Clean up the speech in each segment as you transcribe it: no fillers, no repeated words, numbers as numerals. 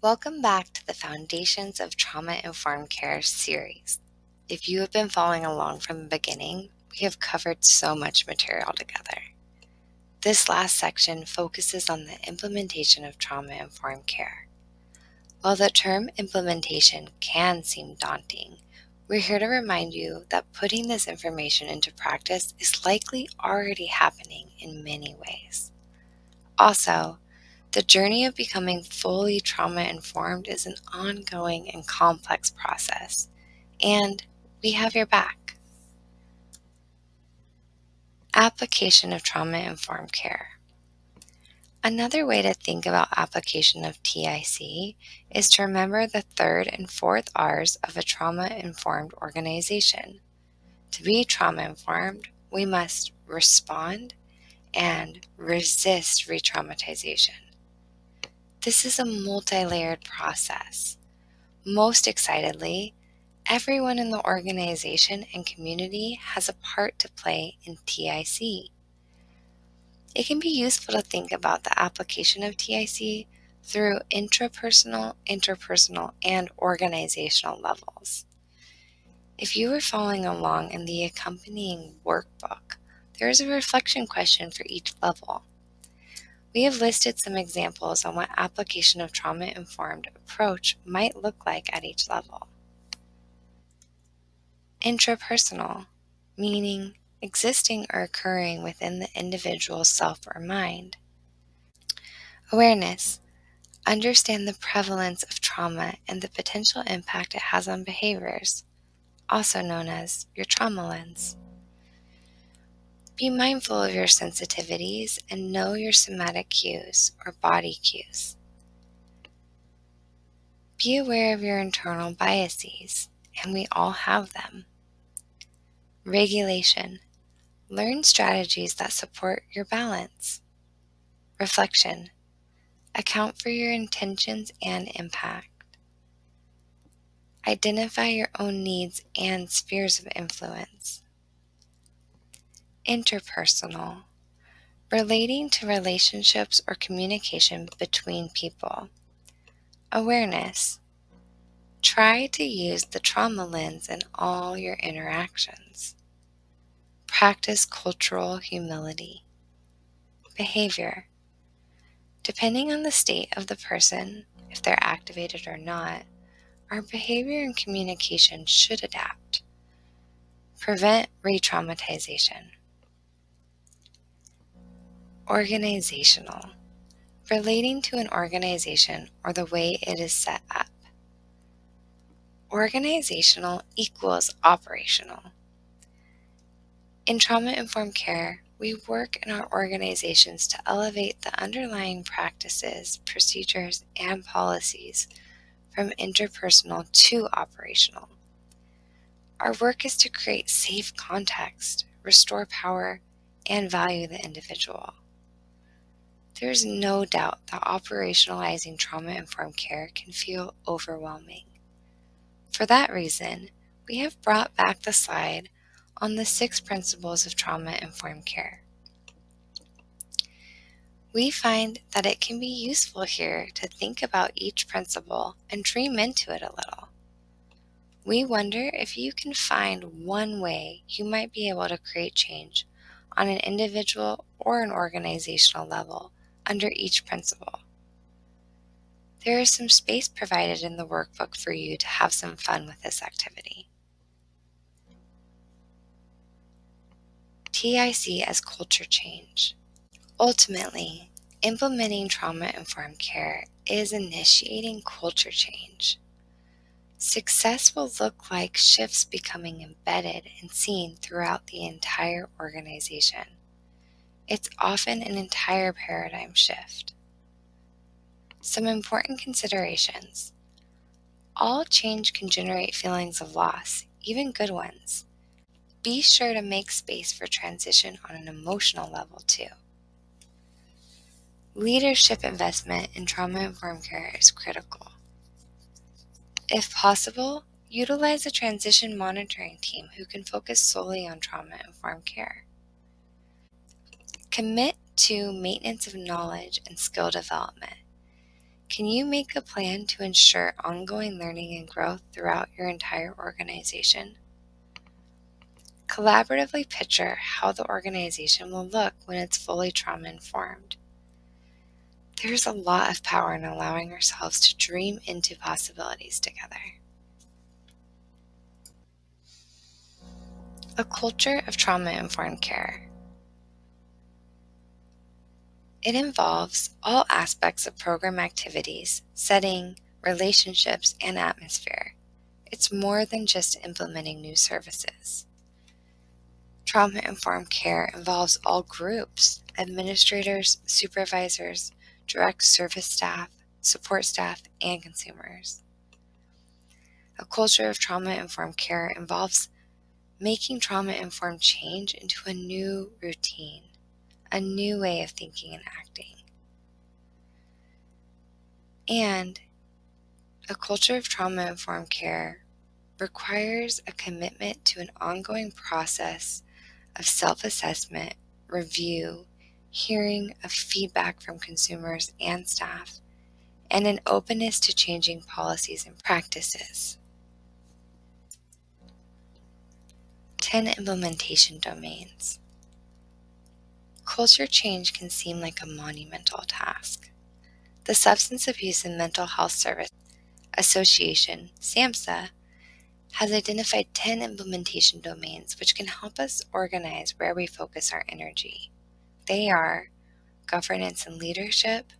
Welcome back to the Foundations of Trauma-Informed Care series. If you have been following along from the beginning, we have covered so much material together. This last section focuses on the implementation of trauma-informed care. While the term implementation can seem daunting, we're here to remind you that putting this information into practice is likely already happening in many ways. Also, the journey of becoming fully trauma-informed is an ongoing and complex process, and we have your back. Application of trauma-informed care. Another way to think about application of TIC is to remember the third and fourth R's of a trauma-informed organization. To be trauma-informed, we must respond and resist re-traumatization. This is a multi-layered process. Most excitedly, everyone in the organization and community has a part to play in TIC. It can be useful to think about the application of TIC through intrapersonal, interpersonal, and organizational levels. If you were following along in the accompanying workbook, there is a reflection question for each level. We have listed some examples on what application of trauma-informed approach might look like at each level. Intrapersonal, meaning existing or occurring within the individual's self or mind. Awareness, understand the prevalence of trauma and the potential impact it has on behaviors, also known as your trauma lens. Be mindful of your sensitivities and know your somatic cues or body cues. Be aware of your internal biases, and we all have them. Regulation. Learn strategies that support your balance. Reflection. Account for your intentions and impact. Identify your own needs and spheres of influence. Interpersonal. Relating to relationships or communication between people. Awareness. Try to use the trauma lens in all your interactions. Practice cultural humility. Behavior. Depending on the state of the person, if they're activated or not, our behavior and communication should adapt. Prevent re-traumatization. Organizational. Relating to an organization or the way it is set up. Organizational equals operational. In trauma-informed care, we work in our organizations to elevate the underlying practices, procedures, and policies from interpersonal to operational. Our work is to create safe context, restore power, and value the individual. There is no doubt that operationalizing trauma-informed care can feel overwhelming. For that reason, we have brought back the slide on the 6 principles of trauma-informed care. We find that it can be useful here to think about each principle and dream into it a little. We wonder if you can find one way you might be able to create change on an individual or an organizational level under each principle. There is some space provided in the workbook for you to have some fun with this activity. TIC as culture change. Ultimately, implementing trauma-informed care is initiating culture change. Success will look like shifts becoming embedded and seen throughout the entire organization. It's often an entire paradigm shift. Some important considerations. All change can generate feelings of loss, even good ones. Be sure to make space for transition on an emotional level too. Leadership investment in trauma-informed care is critical. If possible, utilize a transition monitoring team who can focus solely on trauma-informed care. Commit to maintenance of knowledge and skill development. Can you make a plan to ensure ongoing learning and growth throughout your entire organization? Collaboratively picture how the organization will look when it's fully trauma-informed. There's a lot of power in allowing ourselves to dream into possibilities together. A culture of trauma-informed care. It involves all aspects of program activities, setting, relationships, and atmosphere. It's more than just implementing new services. Trauma-informed care involves all groups: administrators, supervisors, direct service staff, support staff, and consumers. A culture of trauma-informed care involves making trauma-informed change into a new routine, a new way of thinking and acting. And a culture of trauma-informed care requires a commitment to an ongoing process of self-assessment, review, hearing of feedback from consumers and staff, and an openness to changing policies and practices. 10 implementation domains. Culture change can seem like a monumental task. The Substance Abuse and Mental Health Service Association, SAMHSA, has identified 10 implementation domains which can help us organize where we focus our energy. They are governance and leadership,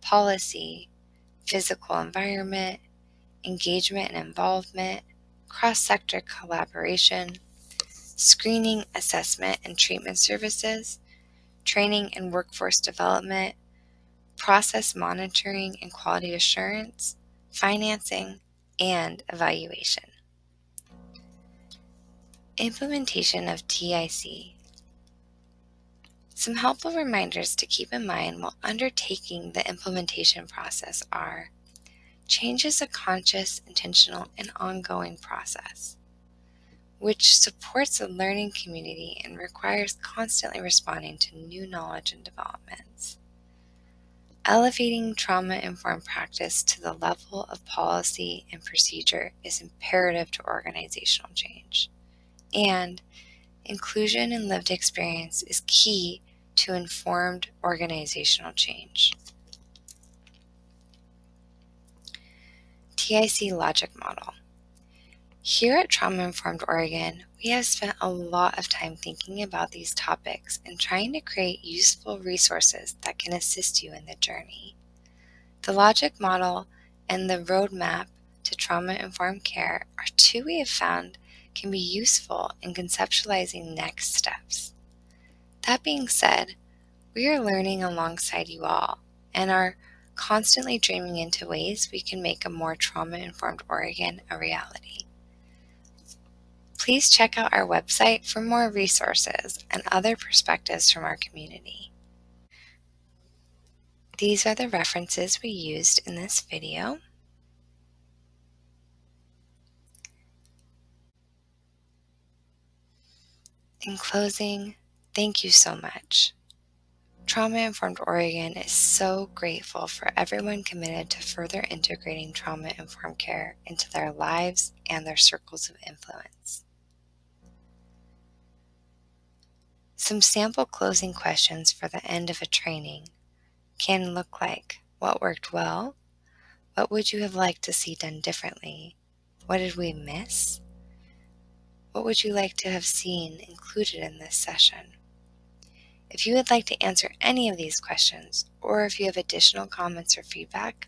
policy, physical environment, engagement and involvement, cross-sector collaboration, screening, assessment, and treatment services, training and workforce development, process monitoring and quality assurance, financing, and evaluation. Implementation of TIC. Some helpful reminders to keep in mind while undertaking the implementation process are: change is a conscious, intentional, and ongoing process, which supports a learning community and requires constantly responding to new knowledge and developments. Elevating trauma-informed practice to the level of policy and procedure is imperative to organizational change. And inclusion and lived experience is key to informed organizational change. TIC Logic Model. Here at Trauma Informed Oregon, we have spent a lot of time thinking about these topics and trying to create useful resources that can assist you in the journey. The Logic Model and the Roadmap to Trauma-Informed Care are two we have found can be useful in conceptualizing next steps. That being said, we are learning alongside you all and are constantly dreaming into ways we can make a more trauma-informed Oregon a reality. Please check out our website for more resources and other perspectives from our community. These are the references we used in this video. In closing, thank you so much. Trauma Informed Oregon is so grateful for everyone committed to further integrating trauma-informed care into their lives and their circles of influence. Some sample closing questions for the end of a training can look like: what worked well? What would you have liked to see done differently? What did we miss? What would you like to have seen included in this session? If you would like to answer any of these questions, or if you have additional comments or feedback,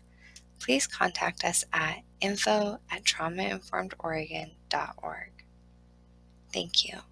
please contact us at info@traumainformedoregon.org. Thank you.